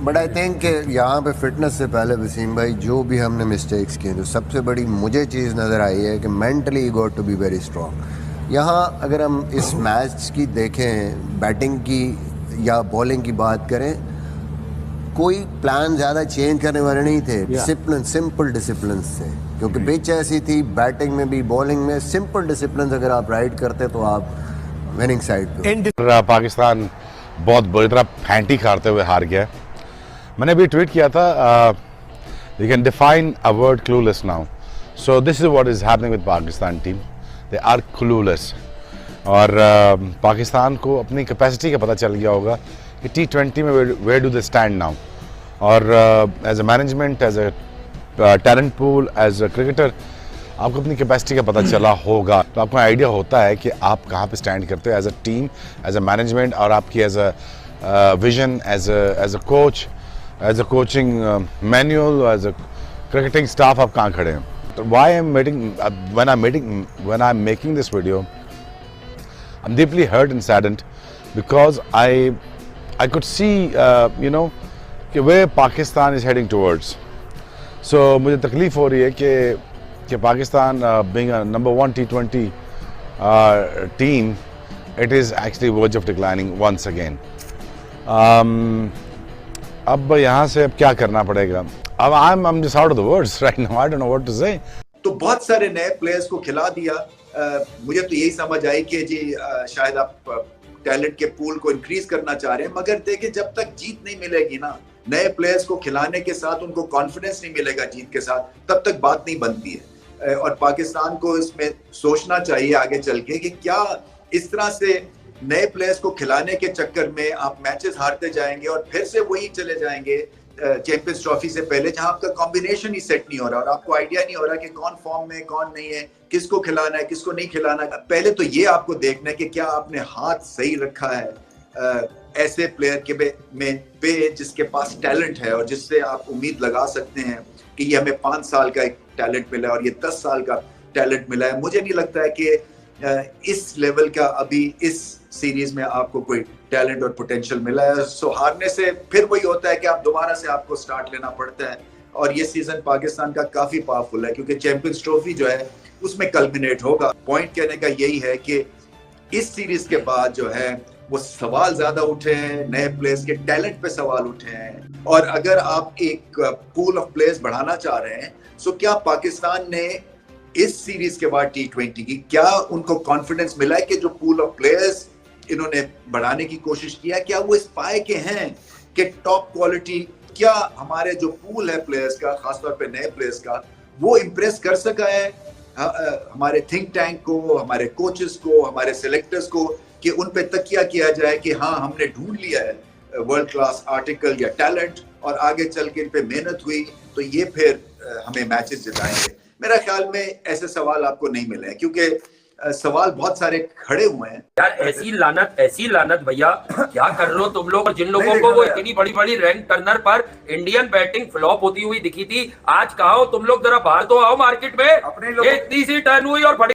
But I think कि यहाँ पे फिटनेस से पहले वसीम भाई जो भी हमने मिस्टेक्स किए जो सबसे बड़ी मुझे चीज़ नज़र आई है कि mentally got to be very strong. यहाँ अगर हम इस मैच की देखें, बैटिंग की या बॉलिंग की बात करें, कोई प्लान ज़्यादा चेंज करने वाले नहीं थे। डिसिप्लिन, सिंपल डिसिप्लिन से, क्योंकि पिच ऐसी थी, बैटिंग में भी बॉलिंग में सिंपल डिसिप्लिन अगर आप राइड करते तो आप विनिंग साइड पे। पाकिस्तान बहुत बुरी तरह फैंटी खाते हुए हार गया। मैंने अभी ट्वीट किया था, you can define a word clueless now, so this is what is happening with Pakistan team, they are clueless. और पाकिस्तान को अपनी कैपेसिटी का पता चल गया होगा कि T20 में where do they stand now. और as a management, as a talent pool, as a cricketer, आपको अपनी कैपेसिटी का पता चला होगा, तो आपको आइडिया होता है कि आप कहाँ पे स्टैंड करते हो as a team, as a management, और आपकी as a vision, as a coach, as a coaching manual, as a cricketing staff आप कहाँ खड़े हैं। तो why I am when I am making this video, I am deeply hurt and saddened because I could see कि way Pakistan is heading towards. So मुझे तकलीफ हो रही है कि Pakistan being a number 1 T20 team, it is actually verge of declining once again. अब यहाँ से अब क्या करना पड़ेगा? अब I'm just out of the words right now. I don't know what to say. तो बहुत सारे नए प्लेयर्स को खिला दिया। मुझे तो यही समझ आई कि जी शायद आप टैलेंट के पूल को इंक्रीज करना चाह रहे हैं, मगर देखिए जब तक जीत नहीं मिलेगी ना, नए प्लेयर्स को खिलाने के साथ उनको कॉन्फिडेंस नहीं मिलेगा जीत के साथ, तब तक बात नहीं बनती है। और पाकिस्तान को इसमें सोचना चाहिए आगे चल के कि क्या इस तरह से नए प्लेयर्स को खिलाने के चक्कर में आप मैचेस हारते जाएंगे और फिर से वही चले जाएंगे चैंपियंस ट्रॉफी से पहले, जहां आपका कॉम्बिनेशन ही सेट नहीं हो रहा और आपको आइडिया नहीं हो रहा कि कौन फॉर्म में कौन नहीं है, किसको खिलाना है, किसको नहीं खिलाना है। पहले तो ये आपको देखना है कि क्या आपने हाथ सही रखा है ऐसे प्लेयर के पे जिसके पास टैलेंट है और जिससे आप उम्मीद लगा सकते हैं कि ये हमें 5 साल का एक टैलेंट मिला है और ये 10 साल का टैलेंट मिला है। मुझे नहीं लगता है कि इस लेवल का अभी इस सीरीज में आपको कोई टैलेंट और पोटेंशियल मिला है। सो हारने से फिर वही होता है कि आप दोबारा से आपको स्टार्ट लेना पड़ता है। और ये सीजन पाकिस्तान का काफी पावरफुल है क्योंकि चैंपियंस ट्रॉफी जो है उसमें कल्मिनेट होगा। पॉइंट कहने का यही है कि इस सीरीज के बाद जो है वो सवाल ज्यादा उठे हैं, नए प्लेयर्स के टैलेंट पे सवाल उठे हैं। और अगर आप एक पूल ऑफ प्लेयर्स बढ़ाना चाह रहे हैं, सो क्या पाकिस्तान ने इस सीरीज के बाद T20 की क्या उनको कॉन्फिडेंस मिला है कि जो पूल ऑफ प्लेयर्स इन्होंने बढ़ाने की कोशिश किया, क्या वो इस पाए के हैं कि टॉप क्वालिटी, क्या हमारे जो पूल है प्लेयर्स का, खासतौर पे नए प्लेयर्स का, वो इम्प्रेस कर सका है हमारे थिंक टैंक को, हमारे कोचेस को, हमारे सिलेक्टर्स को, कि उन पे तकिया किया जाए कि हाँ हमने ढूंढ लिया है वर्ल्ड क्लास आर्टिकल या टैलेंट और आगे चल के इन पे मेहनत हुई तो ये फिर हमें मैचेस जिताएंगे। मेरा ख्याल में ऐसे सवाल आपको नहीं मिले हैं क्योंकि सवाल बहुत सारे खड़े हुए हैं। यार ऐसी लानत भैया क्या कर लो तुम लोग। और जिन लोगों को वो इतनी बड़ी बड़ी रैंक टर्नर पर इंडियन बैटिंग फ्लॉप होती हुई दिखी थी, आज कहा हो तुम लोग, जरा बाहर तो आओ मार्केट में। इतनी सी टर्न हुई और